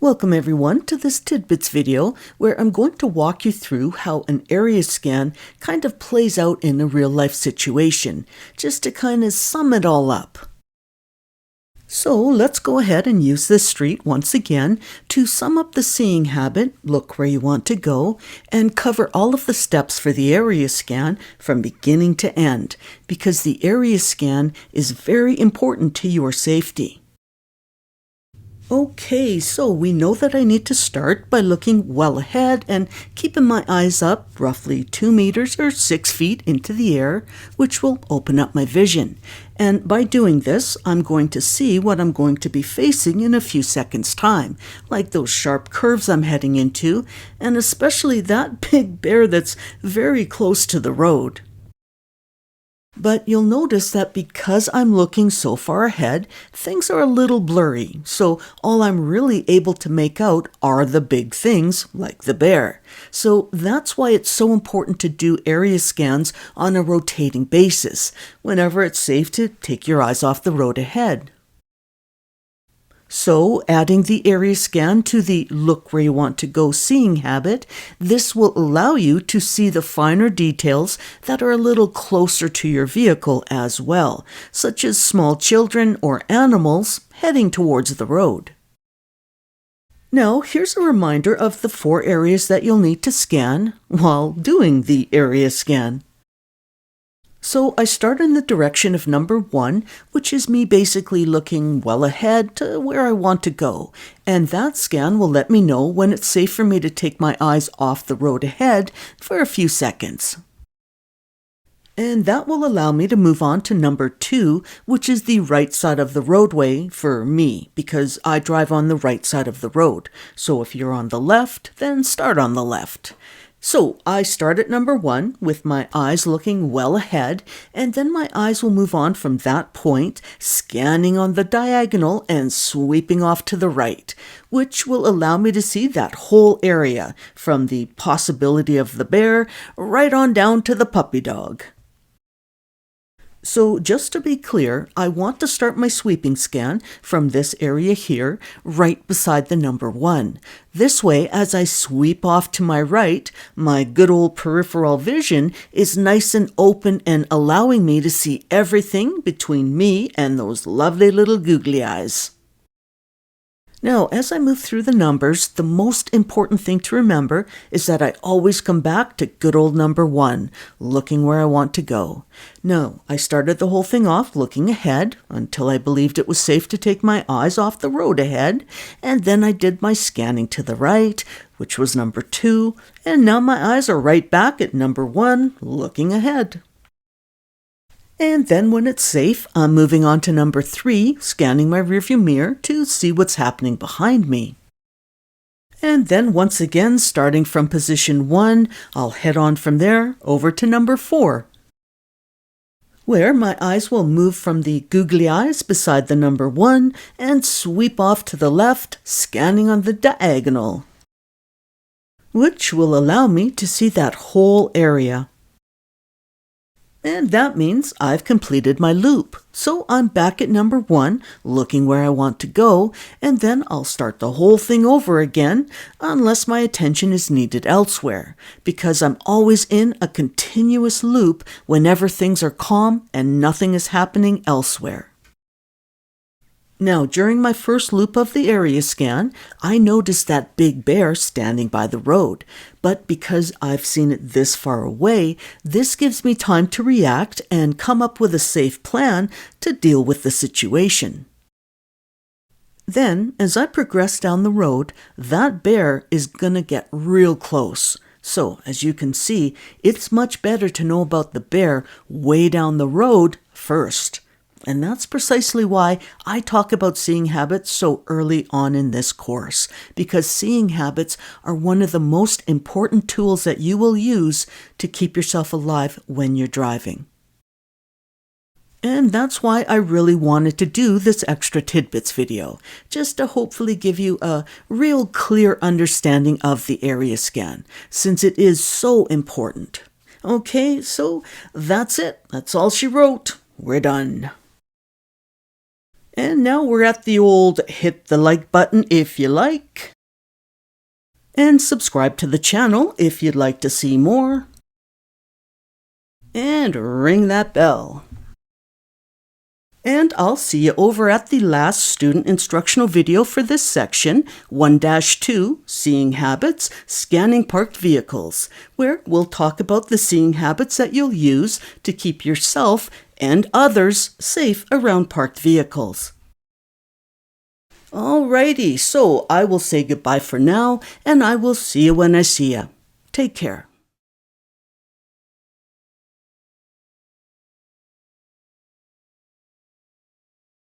Welcome everyone to this Tidbits video where I'm going to walk you through how an area scan kind of plays out in a real life situation, just to kind of sum it all up. So let's go ahead and use this street once again to sum up the seeing habit, look where you want to go, and cover all of the steps for the area scan from beginning to end, because the area scan is very important to your safety. Okay, so we know that I need to start by looking well ahead and keeping my eyes up roughly 2 meters or 6 feet into the air, which will open up my vision. And by doing this, I'm going to see what I'm going to be facing in a few seconds' time, like those sharp curves I'm heading into, and especially that big bear that's very close to the road. But you'll notice that because I'm looking so far ahead, things are a little blurry, so all I'm really able to make out are the big things, like the bear. So that's why it's so important to do area scans on a rotating basis, whenever it's safe to take your eyes off the road ahead. So, adding the area scan to the look where you want to go seeing habit, this will allow you to see the finer details that are a little closer to your vehicle as well, such as small children or animals heading towards the road. Now, here's a reminder of the 4 areas that you'll need to scan while doing the area scan. So I start in the direction of number 1, which is me basically looking well ahead to where I want to go. And that scan will let me know when it's safe for me to take my eyes off the road ahead for a few seconds. And that will allow me to move on to number 2, which is the right side of the roadway for me, because I drive on the right side of the road. So if you're on the left, then start on the left. So I start at number 1 with my eyes looking well ahead, and then my eyes will move on from that point, scanning on the diagonal and sweeping off to the right, which will allow me to see that whole area, from the possibility of the bear right on down to the puppy dog. So just to be clear, I want to start my sweeping scan from this area here, right beside the number 1. This way, as I sweep off to my right, my good old peripheral vision is nice and open and allowing me to see everything between me and those lovely little googly eyes. Now, as I move through the numbers, the most important thing to remember is that I always come back to good old number 1, looking where I want to go. No, I started the whole thing off looking ahead until I believed it was safe to take my eyes off the road ahead, and then I did my scanning to the right, which was number 2, and now my eyes are right back at number 1, looking ahead. And then when it's safe, I'm moving on to number 3, scanning my rearview mirror to see what's happening behind me. And then once again, starting from position 1, I'll head on from there over to number 4, where my eyes will move from the googly eyes beside the number 1 and sweep off to the left, scanning on the diagonal, which will allow me to see that whole area. And that means I've completed my loop. So I'm back at number 1, looking where I want to go, and then I'll start the whole thing over again, unless my attention is needed elsewhere, because I'm always in a continuous loop whenever things are calm and nothing is happening elsewhere. Now, during my first loop of the area scan, I noticed that big bear standing by the road. But because I've seen it this far away, this gives me time to react and come up with a safe plan to deal with the situation. Then, as I progress down the road, that bear is gonna get real close. So, as you can see, it's much better to know about the bear way down the road first. And that's precisely why I talk about seeing habits so early on in this course, because seeing habits are one of the most important tools that you will use to keep yourself alive when you're driving. And that's why I really wanted to do this extra tidbits video, just to hopefully give you a real clear understanding of the area scan, since it is so important. Okay, so that's it. That's all she wrote. We're done. And now we're at the old hit the like button if you like. And subscribe to the channel if you'd like to see more. And ring that bell. And I'll see you over at the last student instructional video for this section, 1-2, Seeing Habits, Scanning Parked Vehicles, where we'll talk about the seeing habits that you'll use to keep yourself and others safe around parked vehicles. Alrighty, so I will say goodbye for now, and I will see you when I see you. Take care.